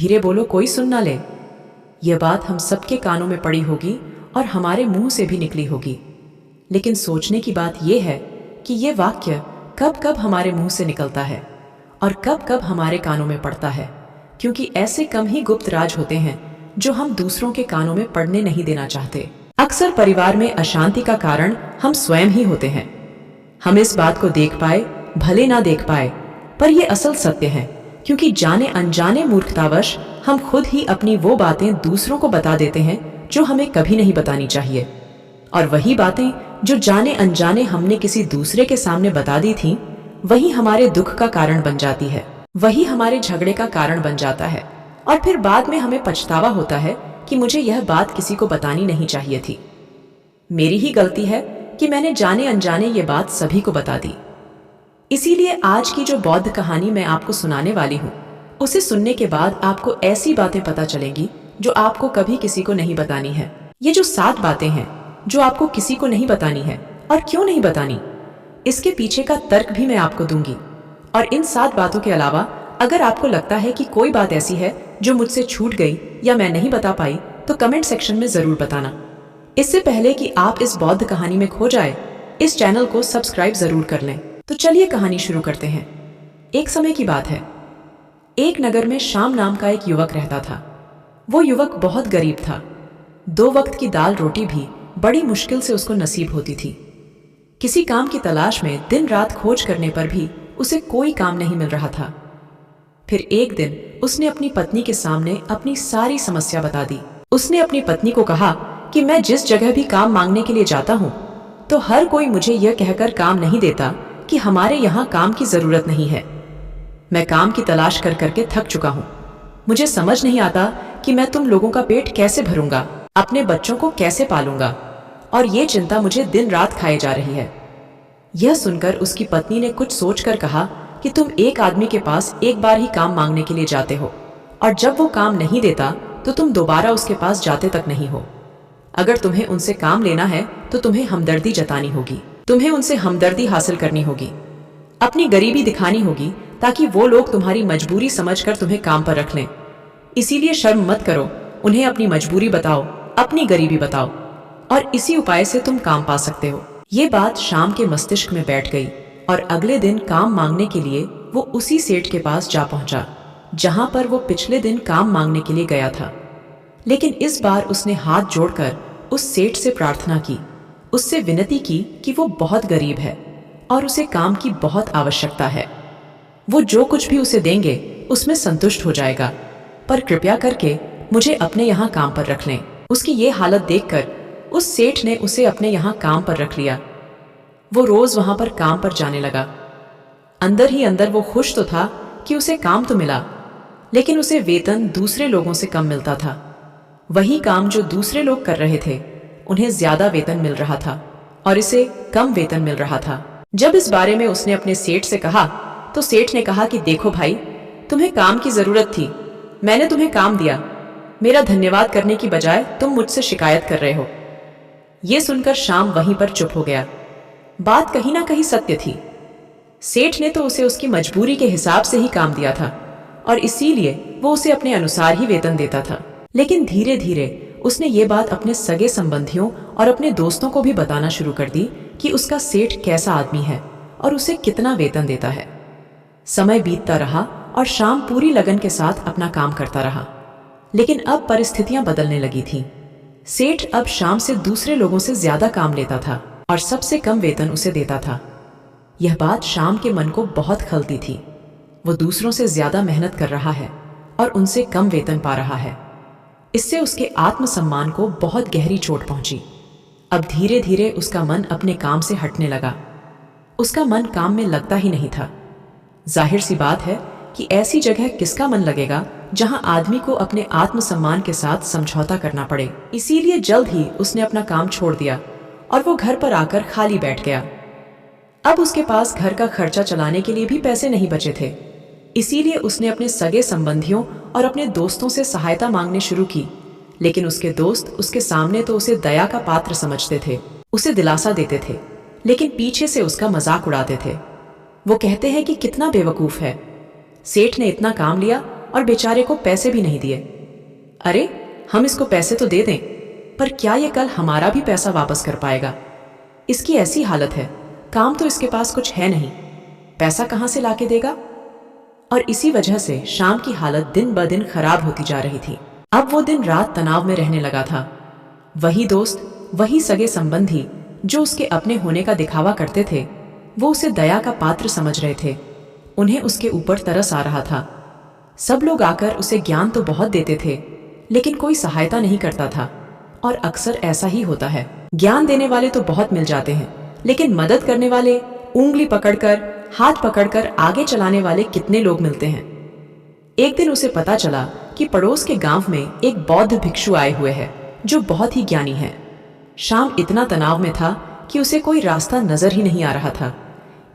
धीरे बोलो, कोई सुन ना ले। यह बात हम सबके कानों में पड़ी होगी और हमारे मुंह से भी निकली होगी, लेकिन सोचने की बात यह है कि यह वाक्य कब कब हमारे मुंह से निकलता है और कब कब हमारे कानों में पड़ता है, क्योंकि ऐसे कम ही गुप्त राज होते हैं जो हम दूसरों के कानों में पड़ने नहीं देना चाहते। अक्सर परिवार में अशांति का कारण हम स्वयं ही होते हैं। हम इस बात को देख पाए भले ना देख पाए, पर यह असल सत्य है, क्योंकि जाने अनजाने मूर्खतावश हम खुद ही अपनी वो बातें दूसरों को बता देते हैं जो हमें कभी नहीं बतानी चाहिए। और वही बातें जो जाने अनजाने हमने किसी दूसरे के सामने बता दी थी, वही हमारे दुख का कारण बन जाती है, वही हमारे झगड़े का कारण बन जाता है। और फिर बाद में हमें पछतावा होता है कि मुझे यह बात किसी को बतानी नहीं चाहिए थी। मेरी ही गलती है कि मैंने जाने अनजाने ये बात सभी को बता दी। इसीलिए आज की जो बौद्ध कहानी मैं आपको सुनाने वाली हूँ, उसे सुनने के बाद आपको ऐसी बातें पता चलेंगी जो आपको कभी किसी को नहीं बतानी है। ये जो 7 बातें हैं जो आपको किसी को नहीं बतानी है, और क्यों नहीं बतानी, इसके पीछे का तर्क भी मैं आपको दूंगी। और इन 7 बातों के अलावा अगर आपको लगता है कि कोई बात ऐसी है जो मुझसे छूट गई या मैं नहीं बता पाई, तो कमेंट सेक्शन में जरूर बताना। इससे पहले कि आप इस बौद्ध कहानी में खो जाए, इस चैनल को सब्सक्राइब जरूर कर लें। तो चलिए कहानी शुरू करते हैं। एक समय की बात है। एक नगर में श्याम नाम का एक युवक रहता था। वो युवक बहुत गरीब था। 2 वक्त की दाल रोटी भी बड़ी मुश्किल से उसको नसीब होती थी। किसी काम की तलाश में दिन रात खोज करने पर भी उसे कोई काम नहीं मिल रहा था। फिर एक दिन उसने अपनी पत्नी के सामने अपनी सारी समस्या बता दी। उसने अपनी पत्नी को कहा कि मैं जिस जगह भी काम मांगने के लिए जाता हूँ, तो हर कोई मुझे यह कहकर काम नहीं देता कि हमारे यहाँ काम की जरूरत नहीं है। मैं काम की तलाश कर करके थक चुका हूँ। मुझे समझ नहीं आता कि मैं तुम लोगों का पेट कैसे भरूंगा, अपने बच्चों को कैसे पालूंगा, और ये चिंता मुझे दिन रात खाए जा रही है। यह सुनकर उसकी पत्नी ने कुछ सोचकर कहा कि तुम एक आदमी के पास एक बार ही काम मांगने के लिए जाते हो, और जब वो काम नहीं देता तो तुम दोबारा उसके पास जाते तक नहीं हो। अगर तुम्हें उनसे काम लेना है तो तुम्हें हमदर्दी जतानी होगी, तुम्हें उनसे हमदर्दी हासिल करनी होगी, अपनी गरीबी दिखानी होगी, ताकि वो लोग तुम्हारी मजबूरी समझकर तुम्हें काम पर रख लें। इसीलिए शर्म मत करो, उन्हें अपनी मजबूरी बताओ, अपनी गरीबी बताओ, और इसी उपाय से तुम काम पा सकते हो। ये बात शाम के मस्तिष्क में बैठ गई, और अगले दिन काम मांगने के लिए वो उसी सेठ के पास जा पहुंचा जहां पर वो पिछले दिन काम मांगने के लिए गया था। लेकिन इस बार उसने हाथ जोड़कर उस सेठ से प्रार्थना की, उससे विनती की कि वो बहुत गरीब है और उसे काम की बहुत आवश्यकता है। वो जो कुछ भी उसे देंगे उसमें संतुष्ट हो जाएगा, पर कृपया करके मुझे अपने यहाँ काम पर रख लें। उसकी ये हालत देखकर उस सेठ ने उसे अपने यहाँ काम पर रख लिया। वो रोज वहां पर काम पर जाने लगा। अंदर ही अंदर वो खुश तो था कि उसे काम तो मिला, लेकिन उसे वेतन दूसरे लोगों से कम मिलता था। वही काम जो दूसरे लोग कर रहे थे, उन्हें ज्यादा वेतन मिल रहा था और इसे कम वेतन मिल रहा था। जब इस बारे में उसने अपने सेठ से कहा, तो सेठ ने कहा कि देखो भाई, तुम्हें काम की जरूरत थी, मैंने तुम्हें काम दिया, मेरा धन्यवाद करने की बजाय तुम मुझसे शिकायत कर रहे हो। यह सुनकर श्याम वहीं पर चुप हो गया। बात कहीं ना कहीं सत्य थी। सेठ ने तो उसे उसकी मजबूरी के हिसाब से ही काम दिया था, और इसीलिए वो उसे अपने अनुसार ही वेतन देता था। लेकिन धीरे धीरे उसने ये बात अपने सगे संबंधियों और अपने दोस्तों को भी बताना शुरू कर दी कि उसका सेठ कैसा आदमी है और उसे कितना वेतन देता है। समय बीतता रहा और श्याम पूरी लगन के साथ अपना काम करता रहा। लेकिन अब परिस्थितियां बदलने लगी थीं। सेठ अब श्याम से दूसरे लोगों से ज्यादा काम लेता था और सबसे कम वेतन उसे देता था। यह बात श्याम के मन को बहुत खलती थी। वो दूसरों से ज्यादा मेहनत कर रहा है और उनसे कम वेतन पा रहा है। इससे उसके आत्मसम्मान को बहुत गहरी चोट पहुंची। अब धीरे धीरे उसका मन अपने काम से हटने लगा। उसका मन काम में लगता ही नहीं था। जाहिर सी बात है कि ऐसी जगह किसका मन लगेगा जहां आदमी को अपने आत्मसम्मान के साथ समझौता करना पड़े। इसीलिए जल्द ही उसने अपना काम छोड़ दिया और वो घर पर आकर खाली बैठ गया। अब उसके पास घर का खर्चा चलाने के लिए भी पैसे नहीं बचे थे। इसीलिए उसने अपने सगे संबंधियों और अपने दोस्तों से सहायता मांगने शुरू की। लेकिन उसके दोस्त उसके सामने तो उसे दया का पात्र समझते थे, उसे दिलासा देते थे, लेकिन पीछे से उसका मजाक उड़ाते थे। वो कहते हैं कि कितना बेवकूफ है, सेठ ने इतना काम लिया और बेचारे को पैसे भी नहीं दिए। अरे, हम इसको पैसे तो दे दें, पर क्या ये कल हमारा भी पैसा वापस कर पाएगा? इसकी ऐसी हालत है, काम तो इसके पास कुछ है नहीं, पैसा कहाँ से लाके देगा? और इसी वजह से शाम की हालत दिन ब दिन खराब होती जा रही थी। अब वो दिन रात तनाव में रहने लगा था। वही दोस्त, वही सगे संबंधी जो उसके अपने होने का दिखावा करते थे, वो उसे दया का पात्र समझ रहे थे। उन्हें उसके ऊपर तरस आ रहा था। सब लोग आकर उसे ज्ञान तो बहुत देते थे, लेकिन कोई सहायता नहीं करता था। और अक्सर ऐसा ही होता है, ज्ञान देने वाले तो बहुत मिल जाते हैं, लेकिन मदद करने वाले, उंगली पकड़कर, हाथ पकड़कर आगे चलाने वाले कितने लोग मिलते हैं। एक दिन उसे पता चला कि पड़ोस के गांव में एक बौद्ध भिक्षु आए हुए हैं जो बहुत ही ज्ञानी है। शाम इतना तनाव में था कि उसे कोई रास्ता नजर ही नहीं आ रहा था।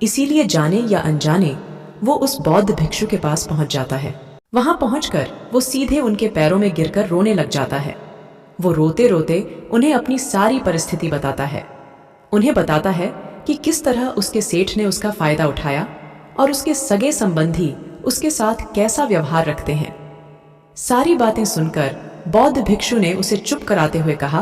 इसीलिए जाने या अनजाने वो उस बौद्ध भिक्षु के पास पहुंच जाता है। वहां पहुंचकर वो सीधे उनके पैरों में गिरकर रोने लग जाता है। वो रोते रोते उन्हें अपनी सारी परिस्थिति बताता है। उन्हें बताता है कि किस तरह उसके सेठ ने उसका फायदा उठाया और उसके सगे संबंधी उसके साथ कैसा व्यवहार रखते हैं। सारी बातें सुनकर बौद्ध भिक्षु ने उसे चुप कराते हुए कहा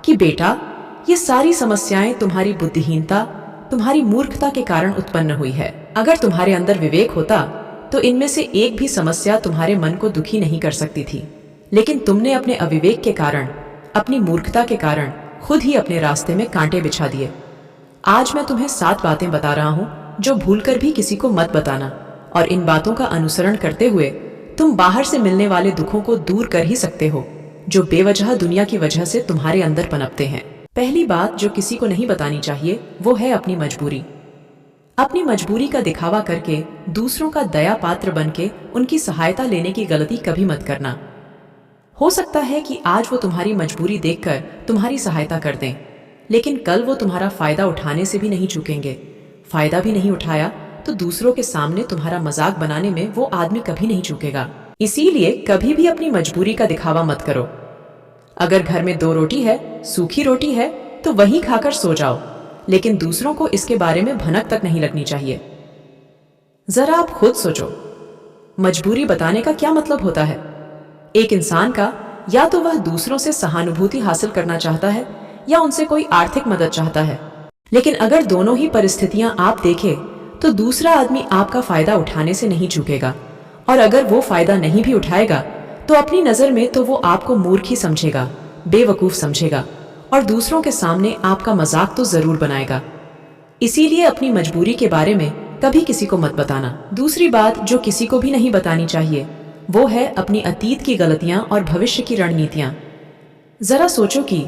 कि बेटा, ये सारी समस्याएं तुम्हारी बुद्धिहीनता, तुम्हारी मूर्खता के कारण उत्पन्न हुई है। अगर तुम्हारे अंदर विवेक होता तो इनमें से एक भी समस्या तुम्हारे मन को दुखी नहीं कर सकती थी, लेकिन तुमने अपने अविवेक के कारण, अपनी मूर्खता के कारण खुद ही अपने रास्ते में कांटे बिछा दिए। आज मैं तुम्हें 7 बातें बता रहा हूं जो भूलकर भी किसी को मत बताना, और इन बातों का अनुसरण करते हुए तुम बाहर से मिलने वाले दुखों को दूर कर ही सकते हो जो बेवजह दुनिया की वजह से तुम्हारे अंदर पनपते हैं। पहली बात जो किसी को नहीं बतानी चाहिए वो है अपनी मजबूरी। अपनी मजबूरी का दिखावा करके दूसरों का दया पात्र बनके उनकी सहायता लेने की गलती कभी मत करना। हो सकता है कि आज वो तुम्हारी मजबूरी देखकर तुम्हारी सहायता कर दें, लेकिन कल वो तुम्हारा फायदा उठाने से भी नहीं चूकेंगे। फायदा भी नहीं उठाया तो दूसरों के सामने तुम्हारा मजाक बनाने में वो आदमी कभी नहीं चूकेगा। इसीलिए कभी भी अपनी मजबूरी का दिखावा मत करो। अगर घर में 2 रोटी है, सूखी रोटी है, तो वही खाकर सो जाओ, लेकिन दूसरों को इसके बारे में भनक तक नहीं लगनी चाहिए। जरा आप खुद सोचो, मजबूरी बताने का क्या मतलब होता है? एक इंसान का या तो वह दूसरों से सहानुभूति हासिल करना चाहता है या उनसे कोई आर्थिक मदद चाहता है, लेकिन अगर दोनों ही परिस्थितियां आप देखें तो दूसरा आदमी आपका फायदा उठाने से नहीं चूकेगा, और अगर वो फायदा नहीं भी उठाएगा तो अपनी नजर में तो वो आपको मूर्ख ही समझेगा, बेवकूफ समझेगा, और दूसरों के सामने आपका मजाक तो जरूर बनाएगा। इसीलिए अपनी मजबूरी के बारे में कभी किसी को मत बताना। दूसरी बात जो किसी को भी नहीं बतानी चाहिए वो है अपनी अतीत की गलतियां और भविष्य की रणनीतियां। जरा सोचो कि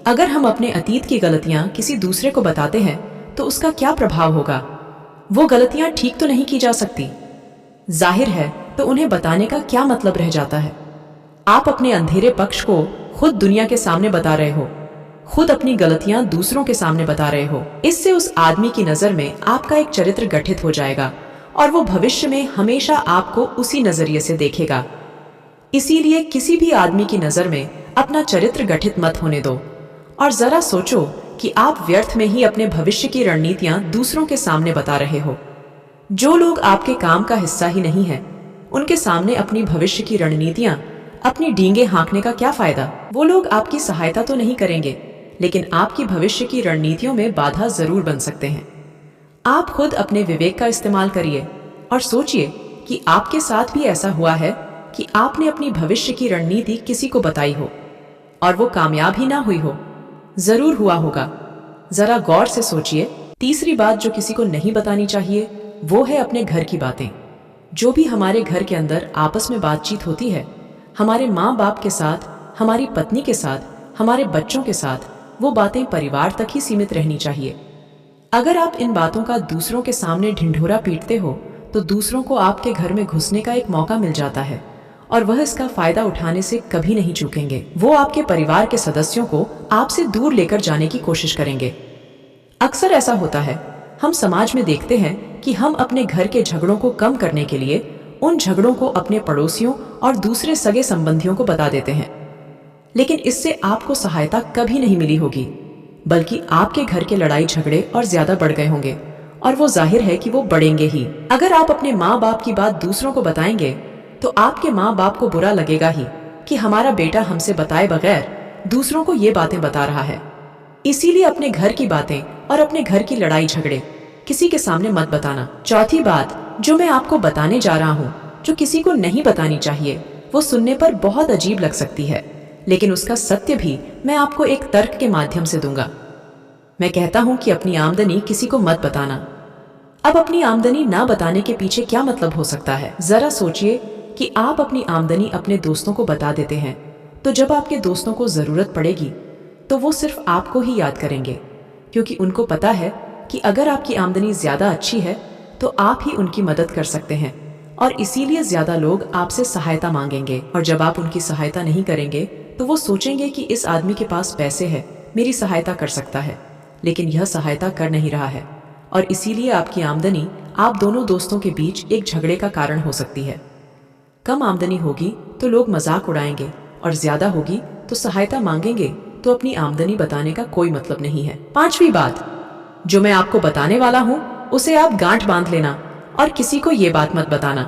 अगर हम अपने अतीत की गलतियां किसी दूसरे को बताते हैं तो उसका क्या प्रभाव होगा। वो गलतियां ठीक तो नहीं की जा सकती, जाहिर है, तो उन्हें बताने का क्या मतलब रह जाता है। आप अपने अंधेरे पक्ष को खुद दुनिया के सामने बता रहे हो, खुद अपनी गलतियां दूसरों के सामने बता रहे हो। इससे उस आदमी की नजर में आपका एक चरित्र गठित हो जाएगा और वो भविष्य में हमेशा आपको उसी नजरिए से देखेगा। इसीलिए किसी भी आदमी की नजर में अपना चरित्र गठित मत होने दो, और जरा सोचो कि आप व्यर्थ में ही अपने भविष्य की रणनीतियां दूसरों के सामने बता रहे हो। जो लोग आपके काम का हिस्सा ही नहीं है, उनके सामने अपनी भविष्य की रणनीतियां, अपनी डींगे हाँकने का क्या फायदा। वो लोग आपकी सहायता तो नहीं करेंगे, लेकिन आपकी भविष्य की रणनीतियों में बाधा जरूर बन सकते हैं। आप खुद अपने विवेक का इस्तेमाल करिए और सोचिए कि आपके साथ भी ऐसा हुआ है कि आपने अपनी भविष्य की रणनीति किसी को बताई हो और वो कामयाब ही ना हुई हो। जरूर हुआ होगा, जरा गौर से सोचिए। तीसरी बात जो किसी को नहीं बतानी चाहिए वो है अपने घर की बातें। जो भी हमारे घर के अंदर आपस में बातचीत होती है, हमारे माँ बाप के साथ, हमारी पत्नी के साथ, हमारे बच्चों के साथ, वो बातें परिवार तक ही सीमित रहनी चाहिए। अगर आप इन बातों का दूसरों के सामने ढिंढोरा पीटते हो तो दूसरों को आपके घर में घुसने का एक मौका मिल जाता है और वह इसका फायदा उठाने से कभी नहीं चूकेंगे। वो आपके परिवार के सदस्यों को आपसे दूर लेकर जाने की कोशिश करेंगे। अक्सर ऐसा होता है, हम समाज में देखते हैं कि हम अपने घर के झगड़ों को कम करने के लिए उन झगड़ों को अपने पड़ोसियों और दूसरे सगे संबंधियों को बता देते हैं, लेकिन इससे आपको सहायता कभी नहीं मिली होगी, बल्कि आपके घर के लड़ाई झगड़े और ज्यादा बढ़ गए होंगे, और वो जाहिर है कि वो बढ़ेंगे ही। अगर आप अपने माँ बाप की बात दूसरों को बताएंगे तो आपके माँ बाप को बुरा लगेगा ही कि हमारा बेटा हमसे बताए बगैर दूसरों को ये बातें बता रहा है। इसीलिए अपने घर की बातें और अपने घर की लड़ाई झगड़े किसी के सामने मत बताना। चौथी बात जो मैं आपको बताने जा रहा हूँ, जो किसी को नहीं बतानी चाहिए, वो सुनने पर बहुत अजीब लग सकती है, लेकिन उसका सत्य भी मैं आपको एक तर्क के माध्यम से दूंगा। मैं कहता हूं कि अपनी आमदनी किसी को मत बताना। अब अपनी आमदनी ना बताने के पीछे क्या मतलब हो सकता है? जरा सोचिए कि आप अपनी आमदनी अपने दोस्तों को बता देते हैं, तो जब आपके दोस्तों को जरूरत पड़ेगी तो वो सिर्फ आपको ही याद करेंगे, क्योंकि उनको पता है कि अगर आपकी आमदनी ज्यादा अच्छी है तो आप ही उनकी मदद कर सकते हैं, और इसीलिए ज्यादा लोग आपसे सहायता मांगेंगे। और जब आप उनकी सहायता नहीं करेंगे तो वो सोचेंगे कि इस आदमी के पास पैसे है, मेरी सहायता कर सकता है, लेकिन यह सहायता कर नहीं रहा है, और इसीलिए आपकी आमदनी आप दोनों दोस्तों के बीच एक झगड़े का कारण हो सकती है। कम आमदनी होगी तो लोग मजाक उड़ाएंगे, और ज्यादा होगी तो सहायता मांगेंगे, तो अपनी आमदनी बताने का कोई मतलब नहीं है। पांचवी बात जो मैं आपको बताने वाला हूं उसे आप गांठ बांध लेना और किसी को ये बात मत बताना।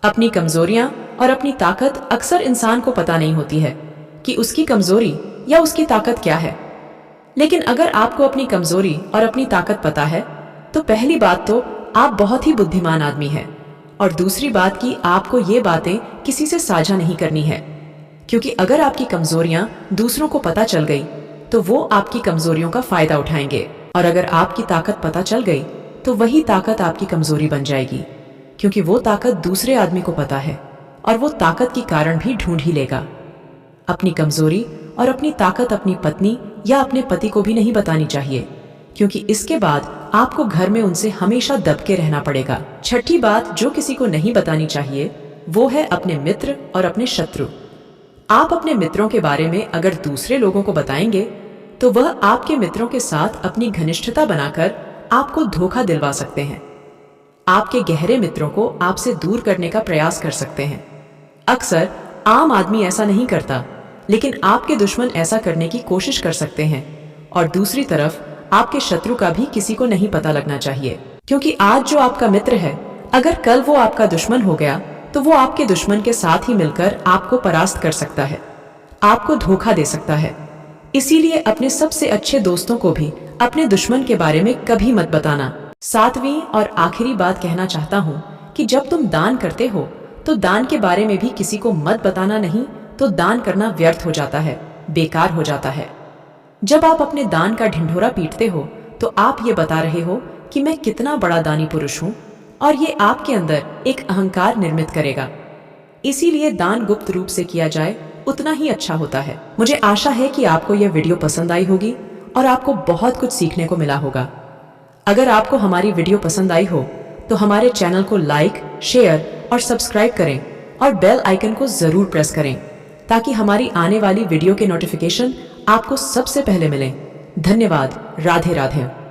अपनी कमजोरियां और अपनी ताकत अक्सर इंसान को पता नहीं होती है कि उसकी कमजोरी या उसकी ताकत क्या है, लेकिन अगर आपको अपनी कमजोरी और अपनी ताकत पता है तो पहली बात तो आप बहुत ही बुद्धिमान आदमी हैं, और दूसरी बात कि आपको ये बातें किसी से साझा नहीं करनी है, क्योंकि अगर आपकी कमजोरियां दूसरों को पता चल गई तो वो आपकी कमजोरियों का फायदा उठाएंगे, और अगर आपकी ताकत पता चल गई तो वही ताकत आपकी कमजोरी बन जाएगी, क्योंकि वो ताकत दूसरे आदमी को पता है और वो ताकत की कारण भी ढूंढ ही लेगा। अपनी कमजोरी और अपनी ताकत अपनी पत्नी या अपने पति को भी नहीं बतानी चाहिए, क्योंकि इसके बाद आपको घर में उनसे हमेशा दब के रहना पड़ेगा। छठी बात जो किसी को नहीं बतानी चाहिए वो है अपने मित्र और अपने शत्रु। आप अपने मित्रों के बारे में अगर दूसरे लोगों को बताएंगे तो वह आपके मित्रों के साथ अपनी घनिष्ठता बनाकर आपको धोखा दिलवा सकते हैं। आपके गहरे मित्रों को आपसे दूर करने का प्रयास कर सकते हैं। अक्सर आम आदमी ऐसा नहीं करता, लेकिन आपके दुश्मन ऐसा करने की कोशिश कर सकते हैं। और दूसरी तरफ आपके शत्रु का भी किसी को नहीं पता लगना चाहिए, क्योंकि आज जो आपका मित्र है अगर कल वो आपका दुश्मन हो गया तो वो आपके दुश्मन के साथ ही मिलकर आपको परास्त कर सकता है, आपको धोखा दे सकता है। इसीलिए अपने सबसे अच्छे दोस्तों को भी अपने दुश्मन के बारे में कभी मत बताना। सातवीं और आखिरी बात कहना चाहता हूँ कि जब तुम दान करते हो तो दान के बारे में भी किसी को मत बताना, नहीं तो दान करना व्यर्थ हो जाता है, बेकार हो जाता है। जब आप अपने दान का ढिंढोरा पीटते हो तो आप ये बता रहे हो कि मैं कितना बड़ा दानी पुरुष हूँ, और ये आपके अंदर एक अहंकार निर्मित करेगा। इसीलिए दान गुप्त रूप से किया जाए उतना ही अच्छा होता है। मुझे आशा है कि आपको यह वीडियो पसंद आई होगी और आपको बहुत कुछ सीखने को मिला होगा। अगर आपको हमारी वीडियो पसंद आई हो तो हमारे चैनल को लाइक, शेयर और सब्सक्राइब करें, और बेल आइकन को जरूर प्रेस करें ताकि हमारी आने वाली वीडियो के नोटिफिकेशन आपको सबसे पहले मिलें। धन्यवाद। राधे राधे।